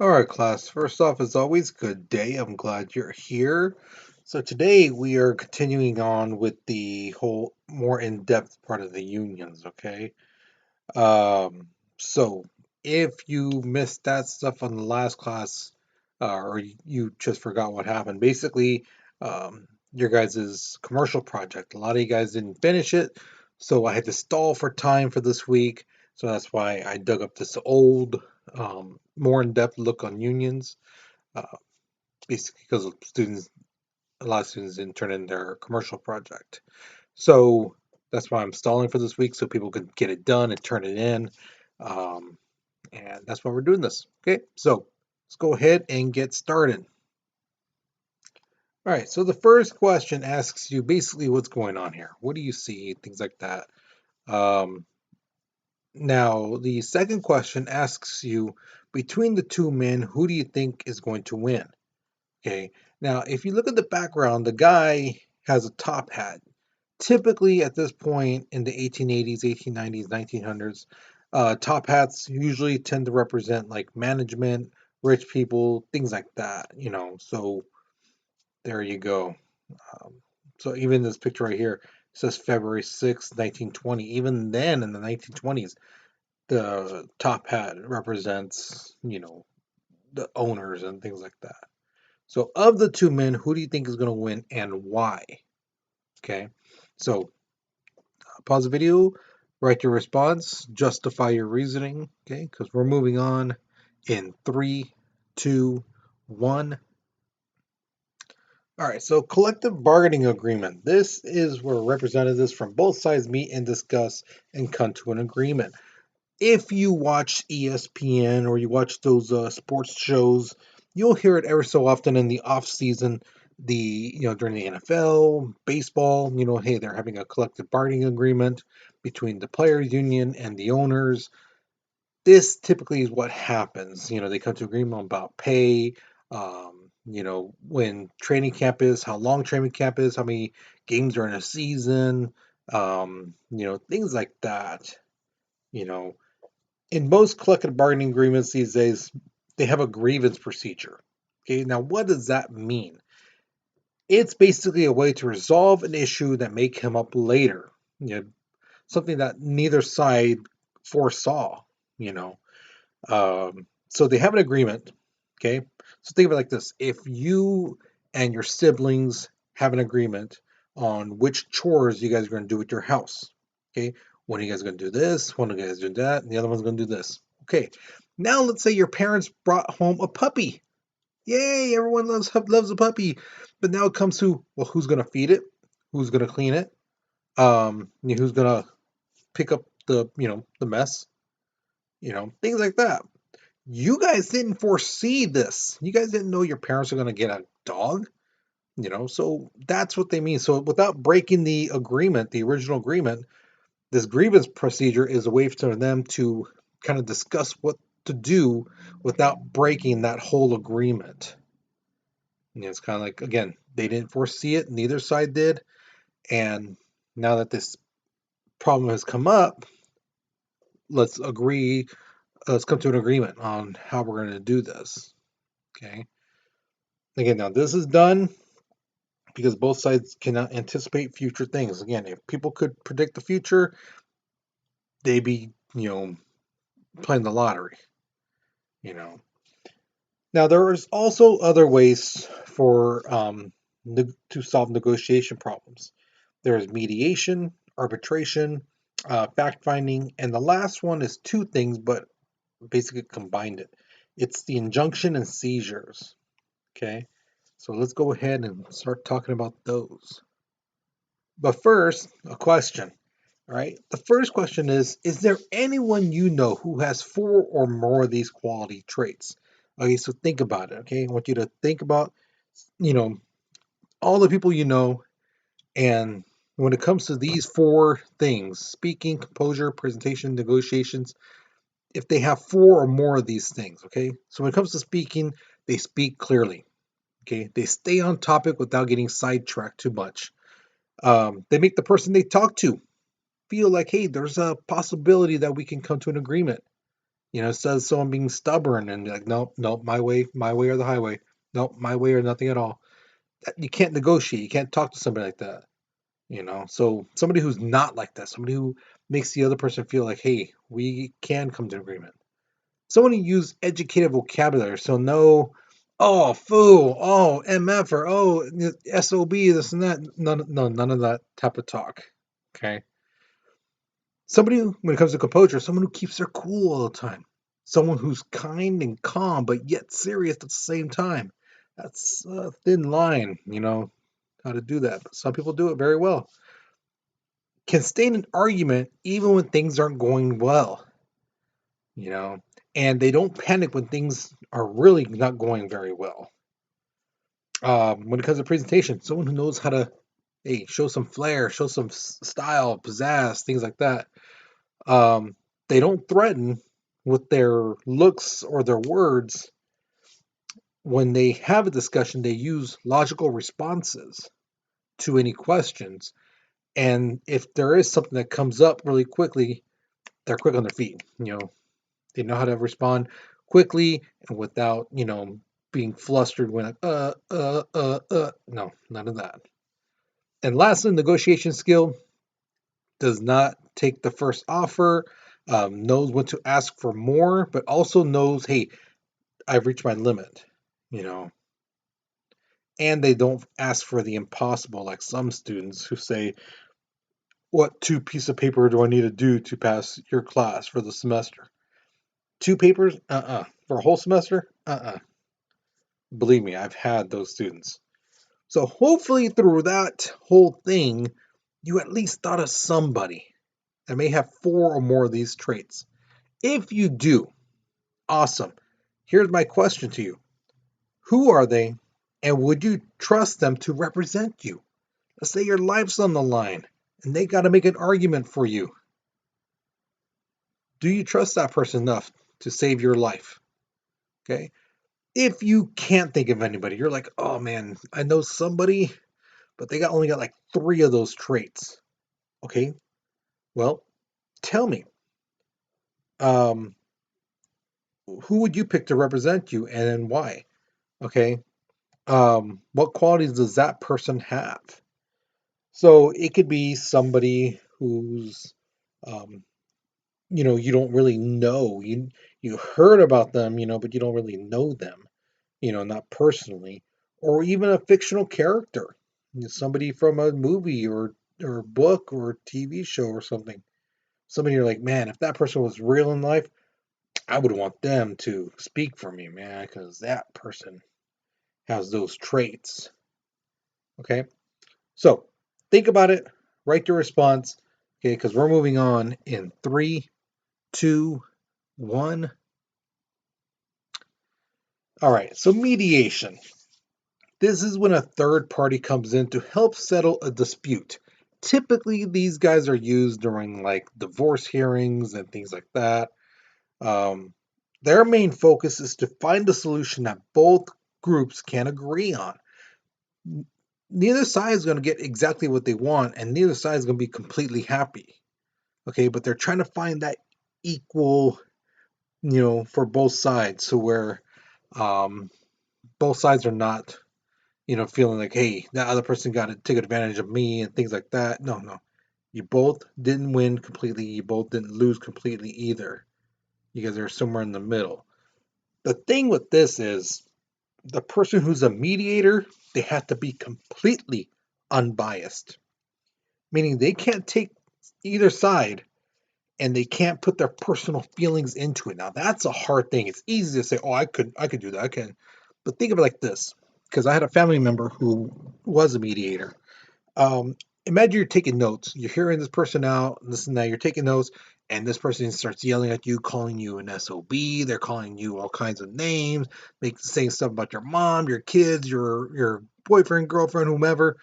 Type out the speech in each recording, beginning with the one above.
All right, class. First off, as always, good day. I'm glad you're here. So today we are continuing on with the whole more in-depth part of the unions, okay? Um, so if you missed that stuff on the last class, or you just forgot what happened, basically, your guys' commercial project, a lot of you guys didn't finish it, so I had to stall for time for this week. So that's why I dug up this old, more in-depth look on unions, uh, basically because a lot of students didn't turn in their commercial project. So that's why I'm stalling for this week so people can get it done and turn it in. Um, and that's why we're doing this. Okay, so let's go ahead and get started. All right, so the first question asks you basically what's going on here. What do you see? Things like that. Um, Now, the second question asks you between the two men, who do you think is going to win? Okay, now if you look at the background, the guy has a top hat. Typically, at this point in the 1880s, 1890s, 1900s, top hats usually tend to represent like management, rich people, things like that, So there you go. Um, so even this picture right here says February 6th, 1920. Even then, in the 1920s, the top hat represents, the owners and things like that. So, of the two men, who do you think is going to win and why? Okay, so pause the video, write your response, justify your reasoning, okay, because we're moving on in 3, 2, 1. All right, so collective bargaining agreement. This is where representatives from both sides meet and discuss and come to an agreement. If you watch ESPN or you watch those sports shows, you'll hear it ever so often in the off season. During the NFL, baseball, hey, they're having a collective bargaining agreement between the players' union and the owners. This typically is what happens. They come to agreement about pay. When training camp is, how long training camp is, how many games are in a season. Things like that. You know, in most collective bargaining agreements these days, they have a grievance procedure. Okay, now what does that mean? It's basically a way to resolve an issue that may come up later. Something that neither side foresaw. You know, so they have an agreement. Okay, so think of it like this: if you and your siblings have an agreement on which chores you guys are going to do at your house. Okay, one of you guys are going to do this, one of you guys do that, and the other one's going to do this. Okay, now let's say your parents brought home a puppy. Yay, everyone loves a puppy. But now it comes to, well, who's going to feed it? Who's going to clean it? Who's going to pick up the mess? Things like that. You guys didn't foresee this. You guys didn't know your parents are going to get a dog. So that's what they mean. So without breaking the agreement, the original agreement, this grievance procedure is a way for them to kind of discuss what to do without breaking that whole agreement. It's kind of like, again, they didn't foresee it, neither side did. And now that this problem has come up, let's agree, let's come to an agreement on how we're going to do this. Okay. Again, now this is done because both sides cannot anticipate future things. Again, if people could predict the future, they'd be, playing the lottery, you know. Now, there is also other ways for to solve negotiation problems. There is mediation, arbitration, fact finding, and the last one is two things, but basically combined it. It's the injunction and seizures. Okay, so let's go ahead and start talking about those. But first, a question. All right. The first question is there anyone you know who has four or more of these quality traits? Okay, so think about it. Okay, I want you to think about, you know, all the people you know, and when it comes to these four things, speaking, composure, presentation, negotiations, if they have four or more of these things, okay? So when it comes to speaking, they speak clearly. Okay, they stay on topic without getting sidetracked too much. They make the person they talk to feel like, hey, there's a possibility that we can come to an agreement. Instead of someone being stubborn and like, nope, nope, my way or the highway. Nope, my way or nothing at all. You can't negotiate. You can't talk to somebody like that. So somebody who's not like that, somebody who makes the other person feel like, hey, we can come to an agreement. Someone who use educated vocabulary, so no, oh, fool, oh, MF, or oh, SOB, this and that. None of that type of talk. Okay. Somebody, when it comes to composure, someone who keeps their cool all the time. Someone who's kind and calm, but yet serious at the same time. That's a thin line, how to do that. But some people do it very well. Can stay in an argument even when things aren't going well, you know, and they don't panic when things are really not going very well. When it comes to presentation, someone who knows how to, hey, show some flair, show some style, pizzazz, things like that. Um, they don't threaten with their looks or their words. When they have a discussion, they use logical responses to any questions. And if there is something that comes up really quickly, they're quick on their feet. They know how to respond quickly and without, being flustered when, no, none of that. And lastly, negotiation skill does not take the first offer, knows when to ask for more, but also knows, hey, I've reached my limit, you know. And they don't ask for the impossible like some students who say, what 2 pieces of paper do I need to do to pass your class for the semester? 2 papers? For a whole semester? Believe me, I've had those students. So hopefully through that whole thing, you at least thought of somebody that may have 4 or more of these traits. If you do, awesome. Here's my question to you. Who are they, and would you trust them to represent you? Let's say your life's on the line, and they got to make an argument for you. Do you trust that person enough to save your life? Okay. If you can't think of anybody, you're like, oh man, I know somebody, but they only got like 3 of those traits. Okay. Well, tell me, um, who would you pick to represent you and why? Okay. What qualities does that person have? So it could be somebody who's, um, you don't really know. You heard about them, but you don't really know them, not personally, or even a fictional character, somebody from a movie or book or TV show or something. Somebody you're like, man, if that person was real in life, I would want them to speak for me, man, because that person has those traits. Okay, so think about it, write your response. Okay, because we're moving on in 3, 2, 1. All right, so mediation. This is when a third party comes in to help settle a dispute. Typically, these guys are used during like divorce hearings and things like that. Um, their main focus is to find a solution that both groups can agree on. Neither side is going to get exactly what they want, and neither side is going to be completely happy. Okay, but they're trying to find that equal, for both sides, so where um, both sides are not, feeling like, hey, that other person got to take advantage of me and things like that. No, no. You both didn't win completely. You both didn't lose completely either. You guys are somewhere in the middle. The thing with this is the person who's a mediator, they have to be completely unbiased, meaning they can't take either side and they can't put their personal feelings into it. Now that's a hard thing. It's easy to say, "Oh, I could do that. I can," but think of it like this, because I had a family member who was a mediator. Um, Imagine you're taking notes. You're hearing this person out, this and that. You're taking notes, and this person starts yelling at you, calling you an SOB. They're calling you all kinds of names, saying stuff about your mom, your kids, your boyfriend, girlfriend, whomever.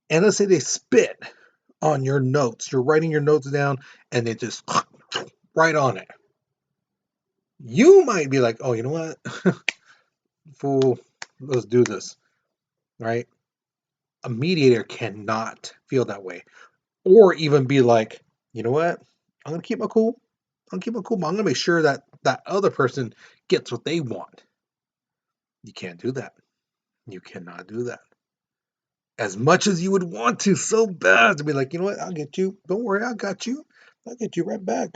And let's say they spit on your notes. You're writing your notes down, and they just right on it. You might be like, "Oh, you know what, fool, let's do this." Right? A mediator cannot feel that way. Or even be like, you know what? I'm gonna keep my cool. I'm gonna keep my cool, but I'm gonna make sure that that other person gets what they want. You can't do that. You cannot do that. As much as you would want to so bad to be like, you know what, I'll get you. Don't worry, I got you. I'll get you right back.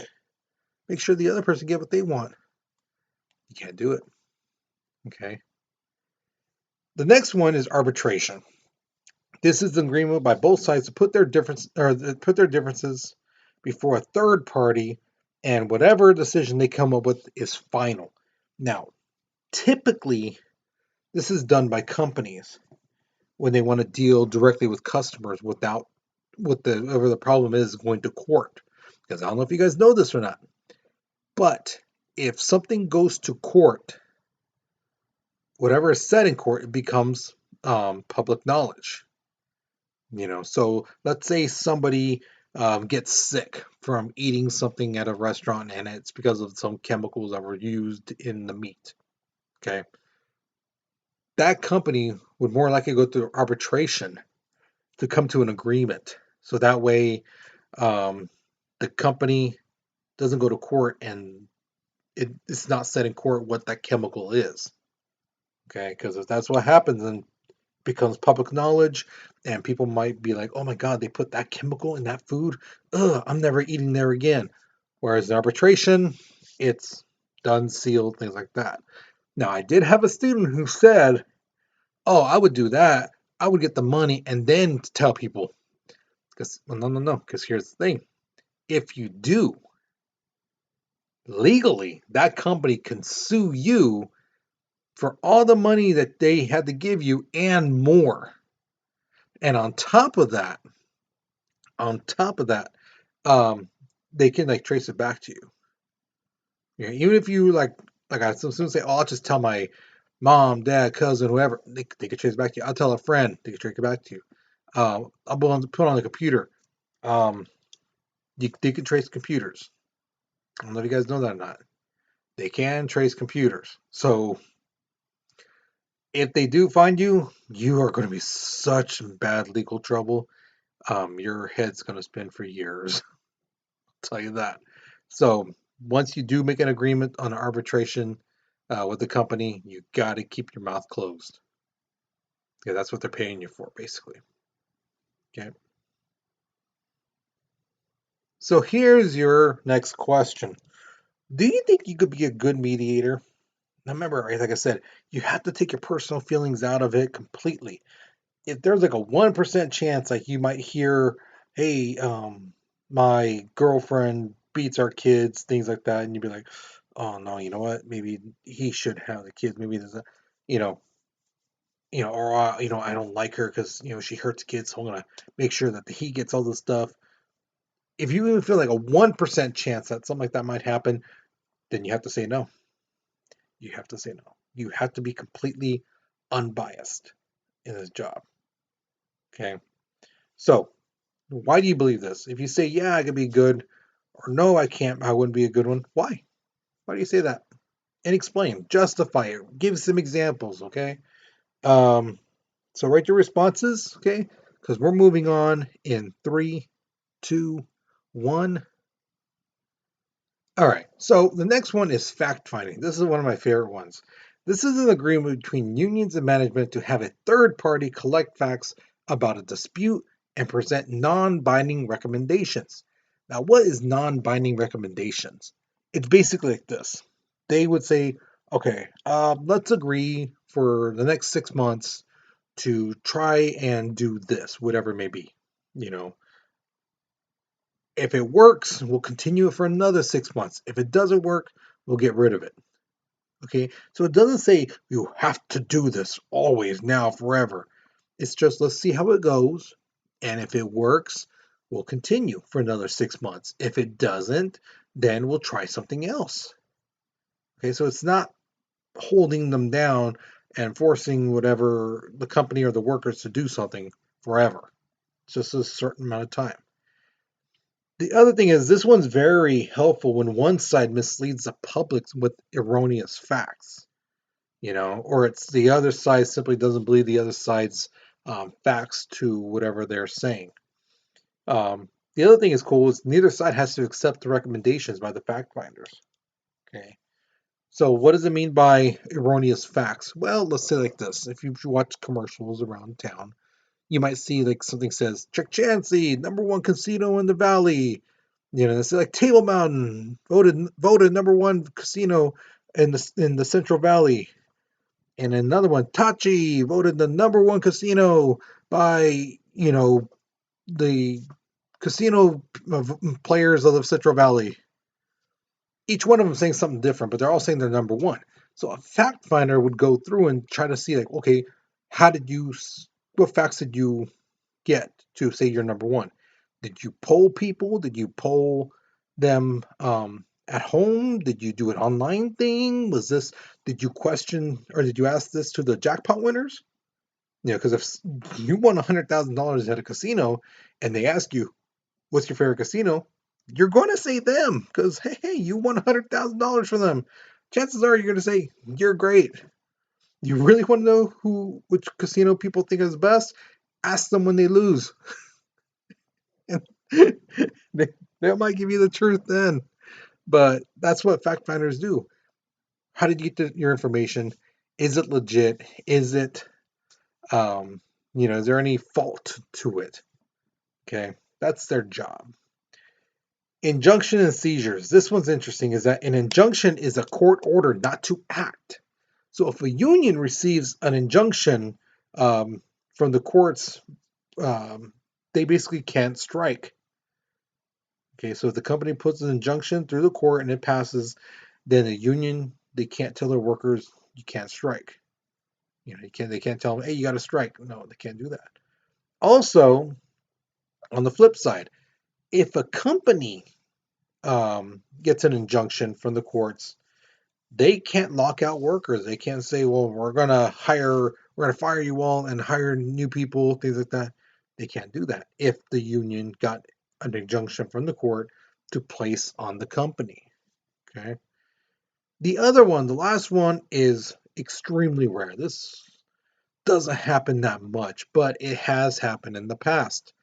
Make sure the other person get what they want. You can't do it. Okay. The next one is arbitration. This is an agreement by both sides to put their differences before a third party, and whatever decision they come up with is final. Now, typically, this is done by companies when they want to deal directly with customers without whatever the problem is going to court. Because I don't know if you guys know this or not, but if something goes to court, whatever is said in court, it becomes public knowledge. So let's say somebody gets sick from eating something at a restaurant, and it's because of some chemicals that were used in the meat. Okay, that company would more likely go through arbitration to come to an agreement. So that way, the company doesn't go to court, and it's not said in court what that chemical is. Okay, because if that's what happens, then it becomes public knowledge, and people might be like, "Oh my God, they put that chemical in that food. Ugh, I'm never eating there again." Whereas in arbitration, it's done, sealed, things like that. Now, I did have a student who said, "Oh, I would do that. I would get the money and then tell people." Because no. Because here's the thing: if you do legally, that company can sue you for all the money that they had to give you and more. And on top of that, um, they can like trace it back to you. Even if you like I soon say, oh, I'll just tell my mom, dad, cousin, whoever, they could trace it back to you. I'll tell a friend, they could trace it back to you. I'll put on the computer. Um, they can trace computers. I don't know if you guys know that or not. They can trace computers. So if they do find you, you are going to be such bad legal trouble. Your head's going to spin for years. I'll tell you that. So once you do make an agreement on arbitration with the company, you got to keep your mouth closed. Yeah, that's what they're paying you for, basically. Okay. So here's your next question. Do you think you could be a good mediator? Now remember, right, like I said, you have to take your personal feelings out of it completely. If there's like a 1% chance, like you might hear, hey, my girlfriend beats our kids, things like that, and you'd be like, oh no, you know what? Maybe he should have the kids. Maybe there's a, you know, or I don't like her because she hurts kids, so I'm gonna make sure that he gets all this stuff. If you even feel like a 1% chance that something like that might happen, then you have to say no. You have to say no. You have to be completely unbiased in this job. Okay. So, why do you believe this? If you say, yeah, I could be good, or no, I can't, I wouldn't be a good one, why? Why do you say that? And explain, justify it, give some examples, okay? Um, so write your responses, okay? Because we're moving on in 3, 2, 1. All right, so the next one is fact finding. This is one of my favorite ones. This is an agreement between unions and management to have a third party collect facts about a dispute and present non binding recommendations. Now, what is non binding recommendations? It's basically like this. They would say, okay, let's agree for the next 6 months to try and do this, whatever it may be. You know, if it works, we'll continue it for another 6 months. If it doesn't work, we'll get rid of it. Okay, so it doesn't say you have to do this always, now, forever. It's just let's see how it goes. And if it works, we'll continue for another 6 months. If it doesn't, then we'll try something else. Okay, so it's not holding them down and forcing whatever the company or the workers to do something forever. It's just a certain amount of time. The other thing is this one's very helpful when one side misleads the public with erroneous facts, or it's the other side simply doesn't believe the other side's facts to whatever they're saying. The other thing is cool is neither side has to accept the recommendations by the fact finders. Okay, So what does it mean by erroneous facts? Well, let's say like this. If you watch commercials around town, you might see like something says Trick Chancy, #1 casino in the valley. It's like Table Mountain, voted #1 casino in the Central Valley. And another one, Tachi, voted the #1 casino by, the casino players of the Central Valley. Each one of them saying something different, but they're all saying they're #1. So a fact finder would go through and try to see, like, okay, how did you, what facts did you get to say you're #1? Did you poll people? Did you poll them at home? Did you do an online thing? Did you question or did you ask this to the jackpot winners? Because if you won $100,000 at a casino and they ask you, what's your favorite casino? You're going to say them because, hey, you won $100,000 from them. Chances are you're going to say, you're great. You really want to know which casino people think is best? Ask them when they lose. And they, they might give you the truth then. But that's what fact finders do. How did you get your information? Is it legit? Um, is there any fault to it? Okay, that's their job. Injunction and seizures. This one's interesting, is that an injunction is a court order not to act. So if a union receives an injunction from the courts, they basically can't strike. Okay, so if the company puts an injunction through the court and it passes, then the union, they can't tell their workers you can't strike. They can't tell them, hey, you got to strike. No, they can't do that. Also, on the flip side, if a company gets an injunction from the courts, they can't lock out workers. They can't say, well, we're gonna fire you all and hire new people, things like that. They can't do that if the union got an injunction from the court to place on the company. Okay. The other one, the last one, is extremely rare. This doesn't happen that much, but it has happened in the past.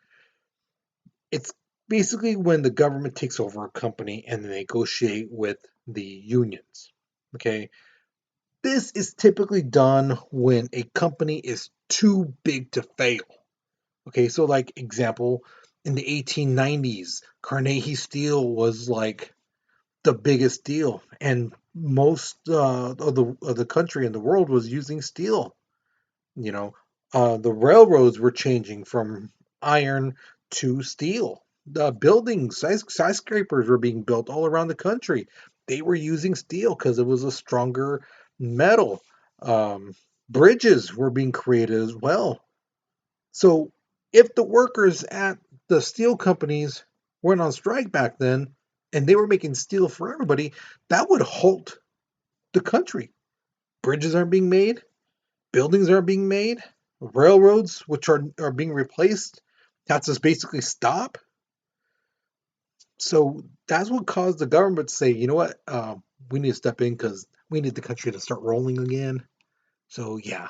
It's basically when the government takes over a company and they negotiate with the unions. Okay. This is typically done when a company is too big to fail. Okay, so like example, in the 1890s, Carnegie Steel was like the biggest deal, and most of the country and the world was using steel. You know, the railroads were changing from iron to steel. The buildings, skyscrapers were being built all around the country. They were using steel because it was a stronger metal. Um, Bridges were being created as well. So if the workers at the steel companies weren't on strike back then, and they were making steel for everybody, that would halt the country. Bridges aren't being made, buildings are being made, railroads, which are being replaced, that's just basically stop. So that's what caused the government to say, you know what, we need to step in because we need the country to start rolling again. So yeah,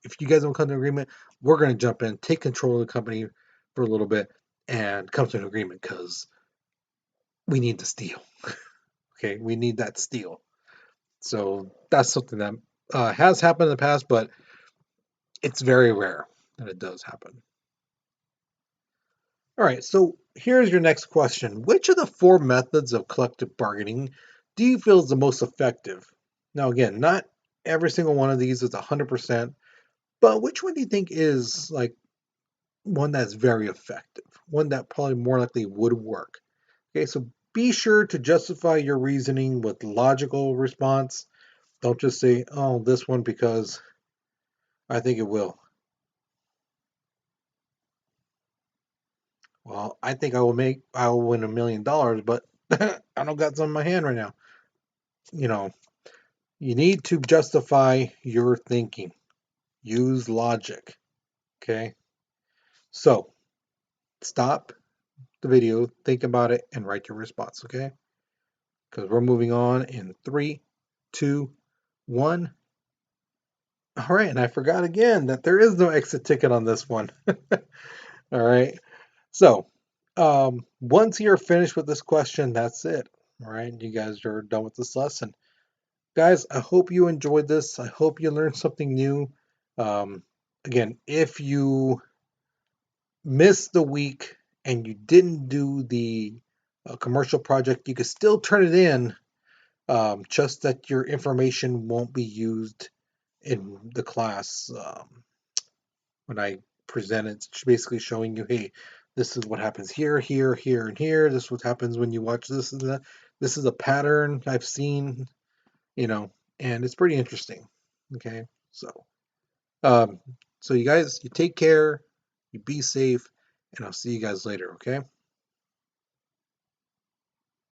if you guys don't come to an agreement, we're going to jump in, take control of the company for a little bit, and come to an agreement because we need the steel. Okay, we need that steel. So that's something that has happened in the past, but it's very rare that it does happen. All right, so here's your next question. Which of the four methods of collective bargaining do you feel is the most effective? Now, again, not every single one of these is 100%, but which one do you think is like one that's very effective, one that probably more likely would work? Okay, so be sure to justify your reasoning with logical response. Don't just say, oh, this one because I think it will. Well, I think I will win $1 million, but I don't got some in my hand right now. You know, you need to justify your thinking. Use logic. Okay. So stop the video, think about it, and write your response. Okay. Because we're moving on in 3, 2, 1. All right. And I forgot again that there is no exit ticket on this one. All right. So once you're finished with this question, that's it. All right. You guys are done with this lesson. guys, I hope you enjoyed this. I hope you learned something new. Um, Again, if you missed the week and you didn't do the commercial project, you could still turn it in, just that your information won't be used in the class when I present it. It's basically showing you, hey, this is what happens here, here, here, and here. This is what happens when you watch this and that. This is a pattern I've seen, you know, and it's pretty interesting. Okay, um, so you guys, you take care, you be safe, and I'll see you guys later. Okay.